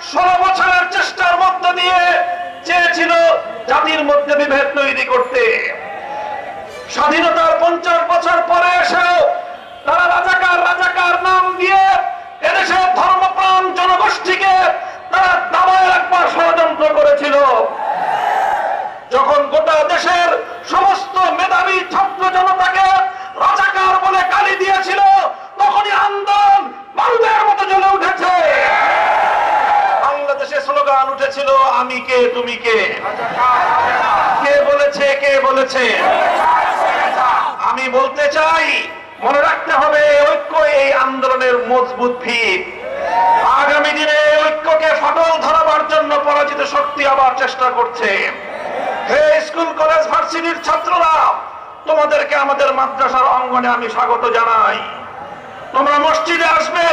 16 বছরের চেষ্টার মধ্য দিয়ে চেয়েছিল জাতির মধ্যে বিভেদ তৈরি করতে। স্বাধীনতার 50 বছর পরে এসেও তারা রাজাকার নাম দিয়ে এদেশের ধর্মপ্রাণ জনগোষ্ঠীকে তারা দাবায় রাখবার ষড়যন্ত্র করেছিল। যখন গোটা দেশের সমস্ত মেধাবী ছাত্র জনতাকে রাজাকার বলে গালি দিয়েছিল, তখনই আন্দোলন বারুদের মতো জ্বলে উঠেছে। বাংলাদেশে স্লোগান উঠেছিল, আমি কে তুমি কে। কে বলেছে? আমি বলতে চাই, মনে রাখতে হবে ঐক্য এই আন্দোলনের মজবুত ভিত। আগামী দিনে ঐক্যকে ফাটল ধরাবার জন্য পরাজিত শক্তি আবার চেষ্টা করছে। হে স্কুল কলেজ ভার্সিটির ছাত্ররা, তোমাদেরকে আমাদের মাদ্রাসার অঙ্গনে আমি স্বাগত জানাই। তোমরা মসজিদে আসবে,